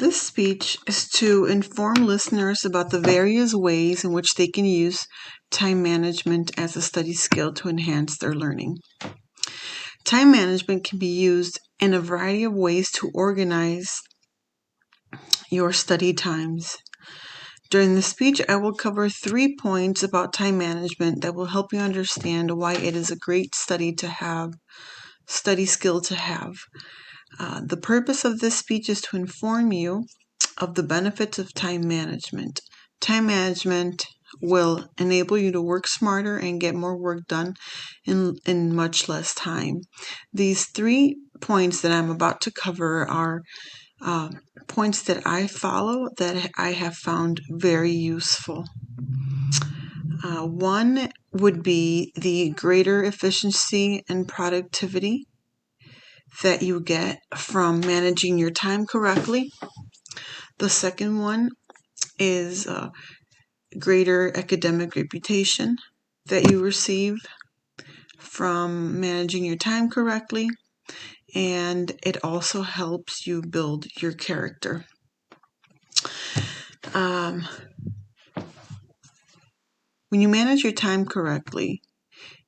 This speech is to inform listeners about the various ways in which they can use time management as a study skill to enhance their learning. Time management can be used in a variety of ways to organize your study times. During the speech, I will cover 3 points about time management that will help you understand why it is a great study skill to have. The purpose of this speech is to inform you of the benefits of time management. Time management will enable you to work smarter and get more work done in much less time. These 3 points that I'm about to cover are points that I follow that I have found very useful. One would be the greater efficiency and productivity that you get from managing your time correctly. The second one is greater academic reputation that you receive from managing your time correctly, and it also helps you build your character. When you manage your time correctly,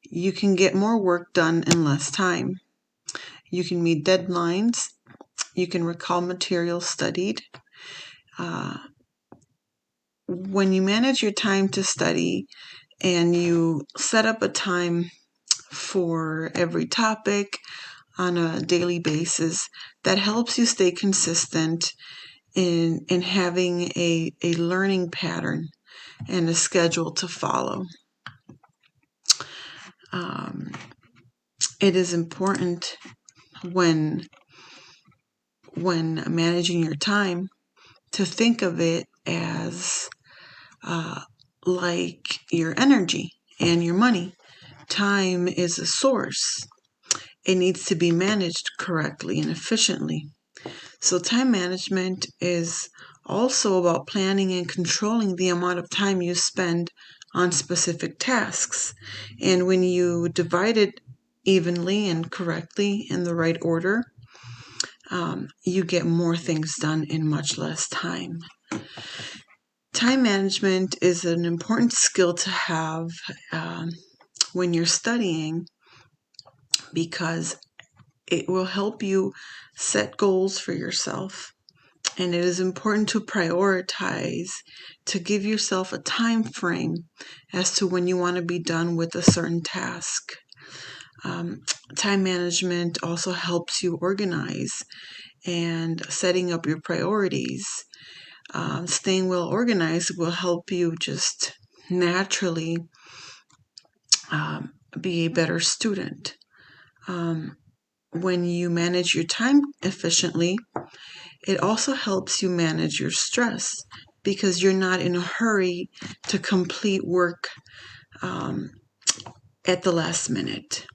you can get more work done in less time. You can meet deadlines. You can recall material studied. When you manage your time to study and you set up a time for every topic on a daily basis, that helps you stay consistent in having a learning pattern and a schedule to follow. It is important when managing your time to think of it as like your energy and your money. Time is a source. It needs to be managed correctly and efficiently. So time management is also about planning and controlling the amount of time you spend on specific tasks. And when you divide it evenly and correctly in the right order, you get more things done in much less time. Time management is an important skill to have when you're studying, because it will help you set goals for yourself. And it is important to prioritize, to give yourself a time frame as to when you want to be done with a certain task. Time management also helps you organize and setting up your priorities. Staying well organized will help you just naturally be a better student. When you manage your time efficiently, it also helps you manage your stress, because you're not in a hurry to complete work at the last minute.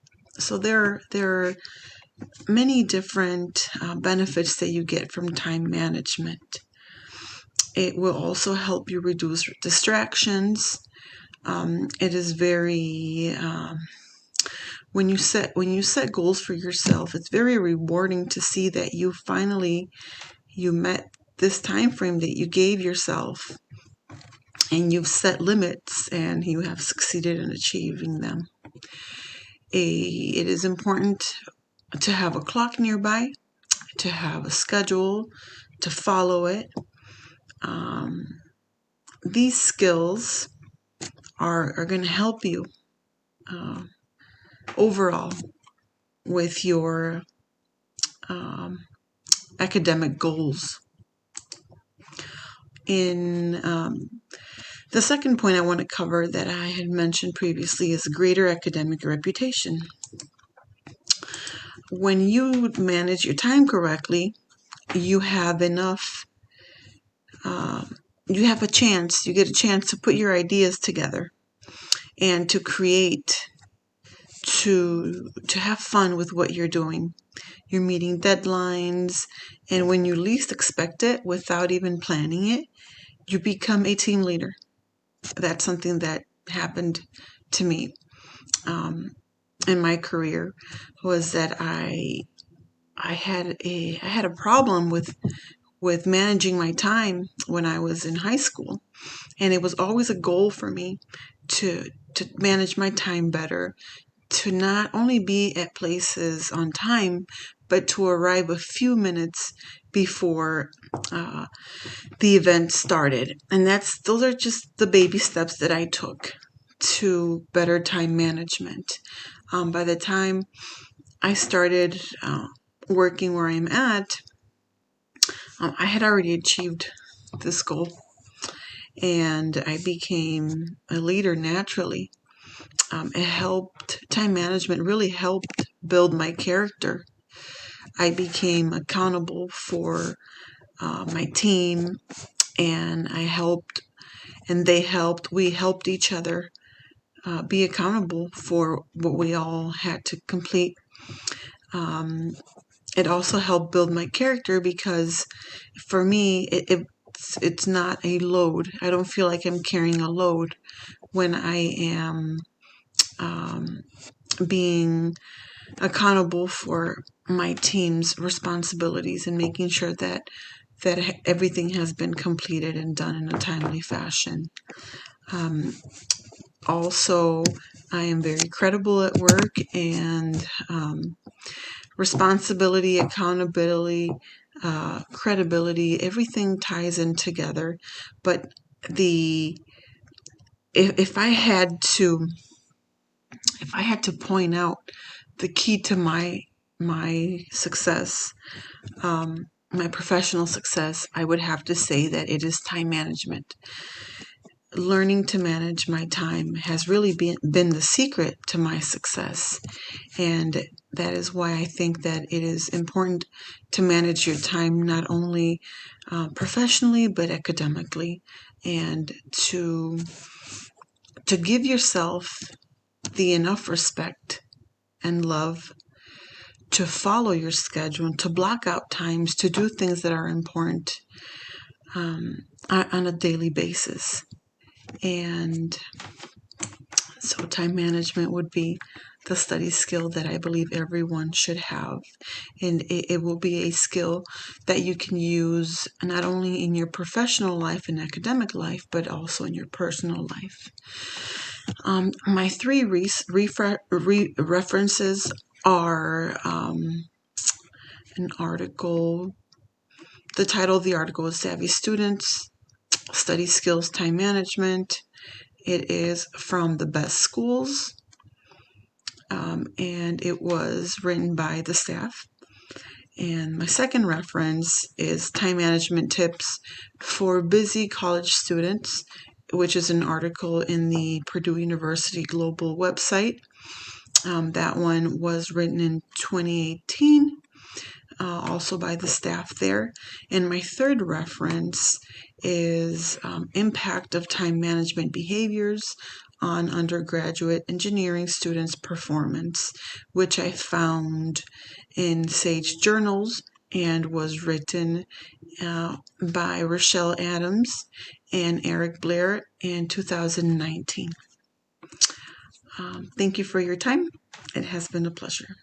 So there are many different benefits that you get from time management. It will also help you reduce distractions. It is very when you set goals for yourself, it's very rewarding to see that you met this time frame that you gave yourself, and you've set limits and you have succeeded in achieving them. It is important to have a clock nearby, to have a schedule, to follow it. These skills are going to help you overall with your academic goals. In the second point I want to cover that I had mentioned previously is greater academic reputation. When you manage your time correctly, you have enough, you get a chance to put your ideas together and to create, to have fun with what you're doing. You're meeting deadlines, and when you least expect it, without even planning it, you become a team leader. That's something that happened to me in my career, was that I had a problem with with managing my time when I was in high school. And it was always a goal for me to manage my time better, to not only be at places on time, but to arrive a few minutes before the event started. And those are just the baby steps that I took to better time management. By the time I started working where I'm at, I had already achieved this goal, and I became a leader naturally. Time management really helped build my character. I became accountable for my team, and we helped each other be accountable for what we all had to complete. It also helped build my character because for me, it's not a load. I don't feel like I'm carrying a load when I am being accountable for my team's responsibilities and making sure that everything has been completed and done in a timely fashion. Also, I am very credible at work, and responsibility, accountability, credibility, everything ties in together. But if I had to point out the key to my success, my professional success, I would have to say that it is time management. Learning to manage my time has really been the secret to my success. And that is why I think that it is important to manage your time not only professionally but academically, and to give yourself the enough respect and love to follow your schedule, to block out times to do things that are important on a daily basis. And so time management would be the study skill that I believe everyone should have. And it will be a skill that you can use not only in your professional life and academic life, but also in your personal life. My three references are an article. The title of the article is Savvy Students, Study Skills, Time Management. It is from the Best Schools, and it was written by the staff. And my second reference is Time Management Tips for Busy College Students, which is an article in the Purdue University Global website. That one was written in 2018, also by the staff there. And my third reference is Impact of Time Management Behaviors on Undergraduate Engineering Students' Performance, which I found in Sage Journals and was written by Rochelle Adams and Eric Blair in 2019. Thank you for your time. It has been a pleasure.